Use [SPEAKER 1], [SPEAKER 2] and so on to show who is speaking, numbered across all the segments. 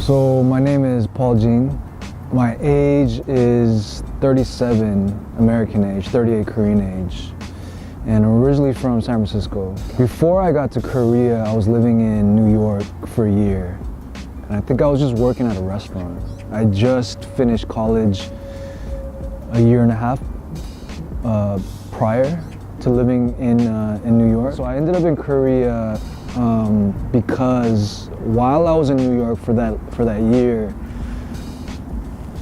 [SPEAKER 1] So my name is Paul Jean. My age is 37 American age, 38 Korean age. And I'm originally from San Francisco. Before I got to Korea, I was living in New York for a year. And I think I was just working at a restaurant. I just finished college a year and a half prior to living in New York. So I ended up in Korea because while I was in New York for that year,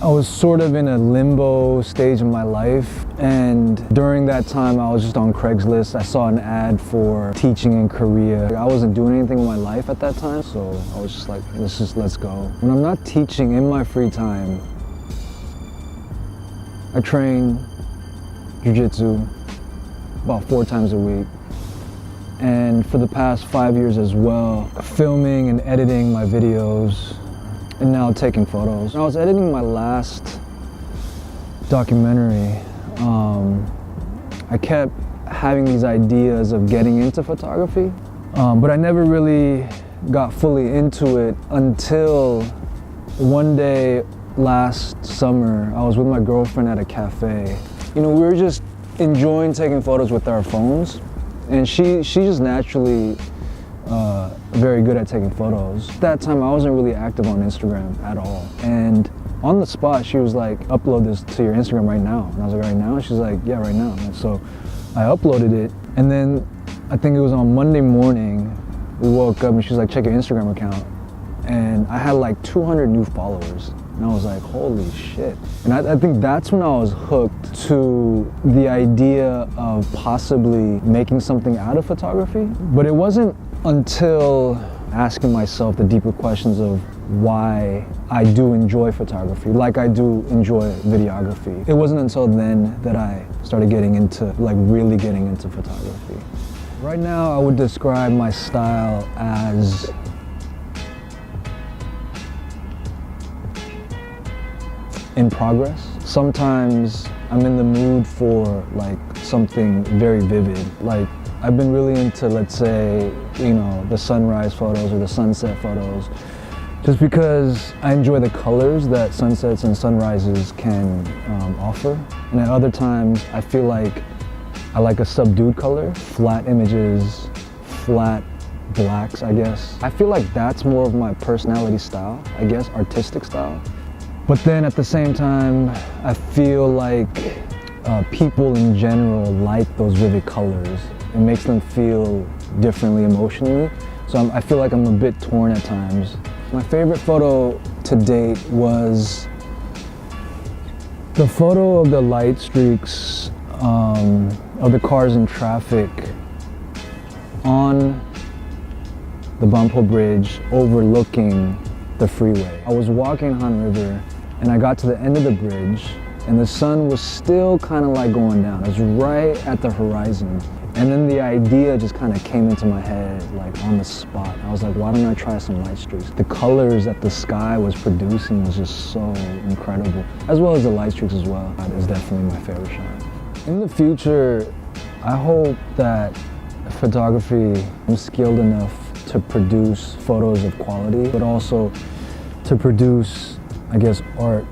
[SPEAKER 1] I was sort of in a limbo stage in my life, and during that time I was just on Craigslist. I saw an ad for teaching in Korea. I wasn't doing anything with my life at that time, so I was just like, let's go. When I'm not teaching, in my free time, I train jiu-jitsu about 4 times a week. And for the past 5 years as well, filming and editing my videos, and now taking photos. When I was editing my last documentary, I kept having these ideas of getting into photography, but I never really got fully into it until one day last summer, I was with my girlfriend at a cafe. You know, we were just enjoying taking photos with our phones, and she's just naturally very good at taking photos. At that time, I wasn't really active on Instagram at all. And on the spot, she was like, upload this to your Instagram right now. And I was like, right now? She's like, yeah, right now. And so I uploaded it. And then I think it was on Monday morning, we woke up and she was like, check your Instagram account. And I had like 200 new followers. And I was like, holy shit. And I think that's when I was hooked to the idea of possibly making something out of photography. But it wasn't until asking myself the deeper questions of why I do enjoy photography, like I do enjoy videography. It wasn't until then that I started getting into, really getting into photography. Right now, I would describe my style as in progress. Sometimes I'm in the mood for something very vivid. I've been really into, let's say, the sunrise photos or the sunset photos, just because I enjoy the colors that sunsets and sunrises can offer. And at other times, I feel like I like a subdued color, flat images, flat blacks, I guess. I feel like that's more of my personality style, I guess, artistic style. But then at the same time, I feel like people in general like those vivid colors. It makes them feel differently emotionally. So I feel like I'm a bit torn at times. My favorite photo to date was the photo of the light streaks of the cars in traffic on the Banpo Bridge overlooking the freeway. I was walking Han River and I got to the end of the bridge and the sun was still kind of going down. It was right at the horizon. And then the idea just kind of came into my head, on the spot. I was like, why don't I try some light streaks? The colors that the sky was producing was just so incredible, as well as the light streaks as well. That is definitely my favorite shot. In the future, I hope that photography, I'm skilled enough to produce photos of quality, but also to produce, I guess, art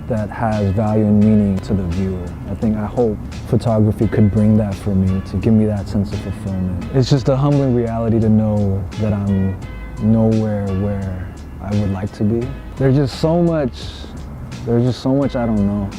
[SPEAKER 1] that has value and meaning to the viewer. I hope photography could bring that for me, to give me that sense of fulfillment. It's just a humbling reality to know that I'm nowhere where I would like to be. There's just so much I don't know.